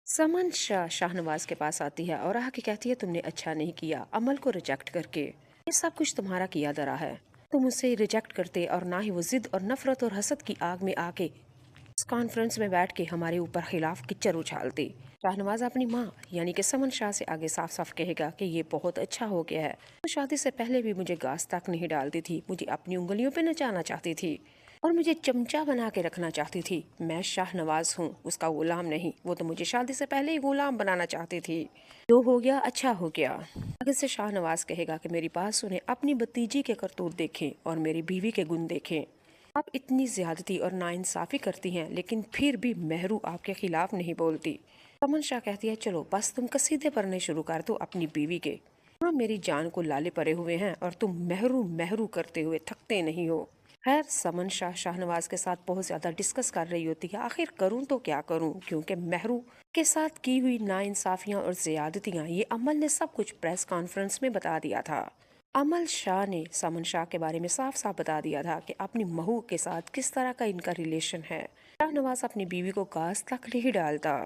समन शाहनवाज के पास आती है और आके कहती है तुमने अच्छा नहीं किया अमल को रिजेक्ट करके। ये सब कुछ तुम्हारा किया धरा है। तुम उसे रिजेक्ट करते और ना ही वो जिद और नफरत और हसद की आग में आके इस कॉन्फ्रेंस में बैठ के हमारे ऊपर खिलाफ किच्चर उछालती। शाहनवाज अपनी माँ यानी कि समन शाह से आगे साफ साफ कहेगा कि ये बहुत अच्छा हो गया है। तो शादी से पहले भी मुझे घास तक नहीं डालती थी, मुझे अपनी उंगलियों पे नचाना चाहती थी और मुझे चमचा बना के रखना चाहती थी। मैं शाहनवाज हूँ, उसका गुलाम नहीं। वो तो मुझे शादी से पहले ही गुलाम बनाना चाहती थी। जो हो गया अच्छा हो गया। आगे से शाहनवाज कहेगा कि मेरी बात सुने, अपनी भतीजी के करतूत देखें और मेरी बीवी के गुण देखें। आप इतनी ज्यादती और नाइंसाफी करती हैं लेकिन फिर भी मेहरू आपके खिलाफ नहीं बोलती। तमन शाह कहती है चलो बस तुम कसीदे पढ़ने शुरू कर दो अपनी बीवी के। हाँ मेरी जान को लाले पड़े हुए हैं और तुम मेहरू मेहरू करते हुए थकते नहीं हो। खैर समन शाह शाहनवाज के साथ बहुत ज्यादा डिस्कस कर रही होती है, आखिर करूं तो क्या करूं, क्योंकि मेहरू के साथ की हुई नाइंसाफियां और ज्यादतियां ये अमल ने सब कुछ प्रेस कॉन्फ्रेंस में बता दिया था। अमल शाह ने समन शाह के बारे में साफ साफ बता दिया था कि अपनी महू के साथ किस तरह का इनका रिलेशन है। शाहनवाज अपनी बीवी को घास तक नहीं डालता।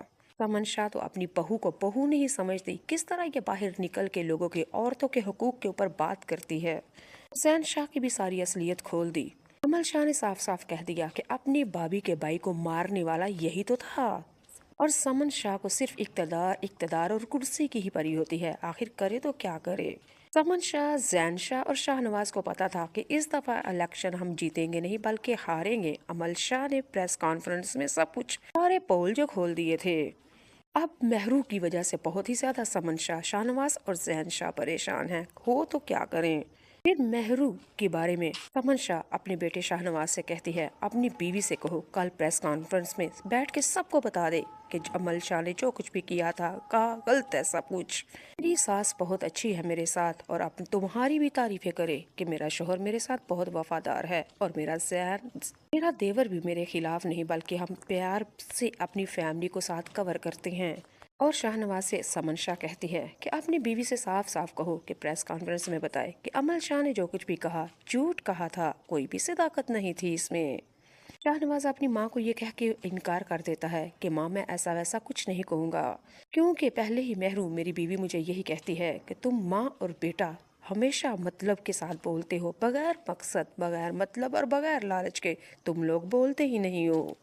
समन शाह तो अपनी बहू को बहू नहीं समझती, किस तरह ये बाहर निकल के लोगों के औरतों के हुकूक के ऊपर बात करती है। हुसैन शाह की भी सारी असलियत खोल दी। अमल शाह ने साफ साफ कह दिया कि अपनी भाभी के भाई को मारने वाला यही तो था और समन शाह को सिर्फ इक्तदार इक्तदार और कुर्सी की ही परी होती है, आखिर करे तो क्या करे। समन शाह, जैन शाह और शाहनवाज को पता था कि इस दफा इलेक्शन हम जीतेंगे नहीं बल्कि हारेंगे। अमल शाह ने प्रेस कॉन्फ्रेंस में सब कुछ सारे पोल जो खोल दिए थे। अब मेहरू की वजह से बहुत ही ज्यादा समन शाह, शाहनवाज और जैन शाह परेशान हैं, हो तो क्या करें। फिर मेहरू के बारे में समन शाह अपने बेटे शाहनवाज से कहती है अपनी बीवी से कहो कल प्रेस कॉन्फ्रेंस में बैठ के सबको बता दे कि अमल शाह ने जो कुछ भी किया था कहा गलत है सब कुछ। मेरी सास बहुत अच्छी है मेरे साथ और अब तुम्हारी भी तारीफें करे कि मेरा शोहर मेरे साथ बहुत वफादार है और मेरा देवर भी मेरे खिलाफ नहीं बल्कि हम प्यार से अपनी फैमिली को साथ कवर करते हैं। और शाहनवाज से समन शाह कहती है कि अपनी बीवी से साफ साफ कहो कि प्रेस कॉन्फ्रेंस में बताए कि अमल शाह ने जो कुछ भी कहा झूठ कहा था, कोई भी सदाकत नहीं थी इसमें। शाहनवाज अपनी माँ को ये कह के इनकार कर देता है कि माँ मैं ऐसा वैसा कुछ नहीं कहूँगा, क्योंकि पहले ही मेहरू मेरी बीवी मुझे यही कहती है कि तुम माँ और बेटा हमेशा मतलब के साथ बोलते हो, बगैर मकसद बगैर मतलब और बगैर लालच के तुम लोग बोलते ही नहीं हो।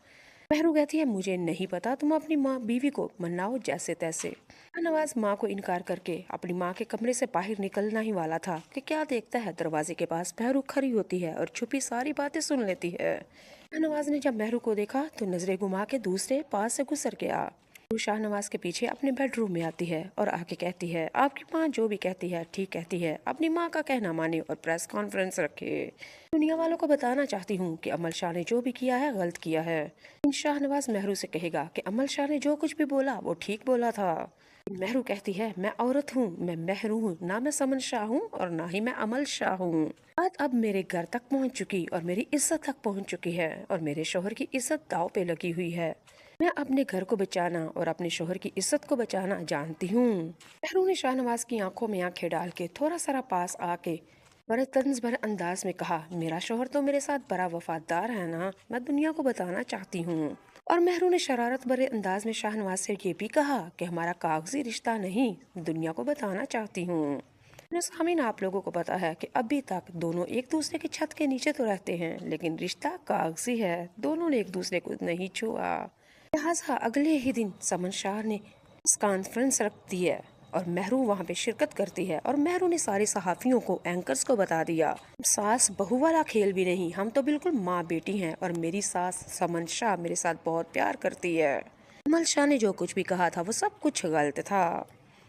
मेहरू कहती है मुझे नहीं पता, तुम अपनी माँ बीवी को मनाओ जैसे तैसे। नवाज माँ को इनकार करके अपनी माँ के कमरे से बाहर निकलना ही वाला था कि क्या देखता है दरवाजे के पास मेहरू खड़ी होती है और छुपी सारी बातें सुन लेती है। शाहनवाज ने जब मेहरू को देखा तो नजरें घुमा के दूसरे पास से गुजर गया। वो शाहनवाज के पीछे अपने बेडरूम में आती है और आके कहती है आपकी माँ जो भी कहती है ठीक कहती है, अपनी माँ का कहना माने और प्रेस कॉन्फ्रेंस रखे। दुनिया वालों को बताना चाहती हूँ कि अमल शाह ने जो भी किया है गलत किया है। शाहनवाज मेहरू से कहेगा कि अमल शाह ने जो कुछ भी बोला वो ठीक बोला था। मेहरू कहती है मैं औरत हूँ, मैं मेहरू हूँ, ना मैं समन शाह हूँ और ना ही मैं अमल शाह हूँ। बात अब मेरे घर तक पहुँच चुकी और मेरी इज्जत तक पहुँच चुकी है और मेरे शोहर की इज्जत दाव पे लगी हुई है। मैं अपने घर को बचाना और अपने शोहर की इज्जत को बचाना जानती हूँ। मेहरू ने शाहनवाज की आंखों में आंखें डाल के थोड़ा सारा पास आके बड़े तंज भरे अंदाज में कहा मेरा शोहर तो मेरे साथ बड़ा वफादार है ना, मैं दुनिया को बताना चाहती हूँ। और मेहरू ने शरारत भरे अंदाज में शाहनवाज से ये भी कहा कि हमारा कागजी रिश्ता नहीं, दुनिया को बताना चाहती हूँ। सामीन आप लोगों को पता है कि अभी तक दोनों एक दूसरे की छत के नीचे तो रहते हैं लेकिन रिश्ता कागजी है, दोनों ने एक दूसरे को नहीं छुआ। लिहाजा अगले ही दिन समन शाह ने कॉन्फ्रेंस रख दी है और मेहरू वहाँ पे शिरकत करती है और मेहरू ने सारे सहाफियों को एंकर्स को बता दिया सास बहू वाला खेल भी नहीं, हम तो बिल्कुल माँ बेटी हैं और मेरी सास समन शाह मेरे साथ बहुत प्यार करती है। अमल शाह ने जो कुछ भी कहा था वो सब कुछ गलत था।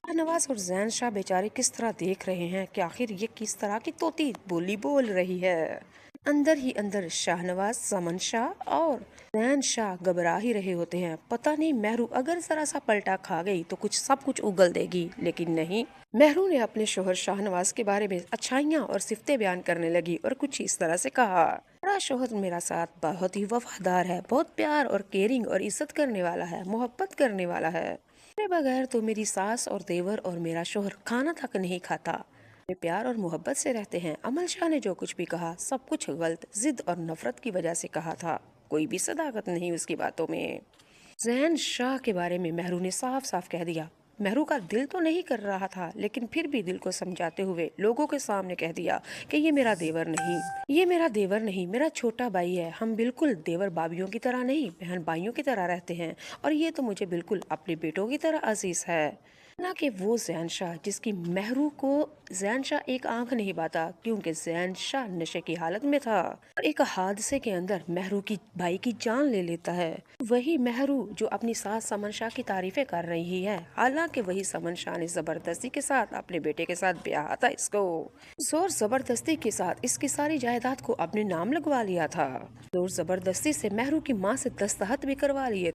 नवाज और जैन शाह बेचारे किस तरह देख रहे हैं कि आखिर ये किस तरह की तोती बोली बोल रही है। अंदर ही अंदर शाहनवाज, समन शाह और जैन शाह घबरा ही रहे होते हैं। पता नहीं मेहरू अगर जरा सा पलटा खा गई तो कुछ सब कुछ उगल देगी, लेकिन नहीं। मेहरू ने अपने शोहर शाहनवाज के बारे में अच्छाइयाँ और सिफतें बयान करने लगी और कुछ इस तरह से कहा मेरा शोहर मेरा साथ बहुत ही वफादार है, बहुत प्यार और केयरिंग और इज्जत करने वाला है, मोहब्बत करने वाला है। मेरे बगैर तो मेरी सास और देवर और मेरा शोहर खाना तक नहीं खाता, वे प्यार और मोहब्बत से रहते हैं। अमल शाह ने जो कुछ भी कहा सब कुछ गलत जिद और नफरत की वजह से कहा था, कोई भी सदाकत नहीं उसकी बातों में। जैन शाह के बारे में महरू ने साफ साफ कह दिया। महरू का दिल तो नहीं कर रहा था, लेकिन फिर भी दिल को समझाते हुए लोगों के सामने कह दिया कि ये मेरा देवर नहीं, ये मेरा देवर नहीं, मेरा छोटा भाई है। हम बिल्कुल देवर भाभीियों की तरह नहीं, बहन भाइयों की तरह रहते हैं, और ये तो मुझे बिल्कुल अपने बेटों की तरह अजीज है। ना कि वो जैन शाह जिसकी महरू को जैन शाह एक आंख नहीं पाता, क्योंकि जैन शाह नशे की हालत में था और एक हादसे के अंदर महरू की भाई की जान ले लेता है। वही महरू जो अपनी सास समन शाह की तारीफें कर रही है, हालांकि वही समन शाह ने जबरदस्ती के साथ अपने बेटे के साथ ब्याह था इसको, जोर जबरदस्ती के साथ इसकी सारी जायदाद को अपने नाम लगवा लिया था। जोर जबरदस्ती से महरू की माँ से दस्तखत भी करवा लिए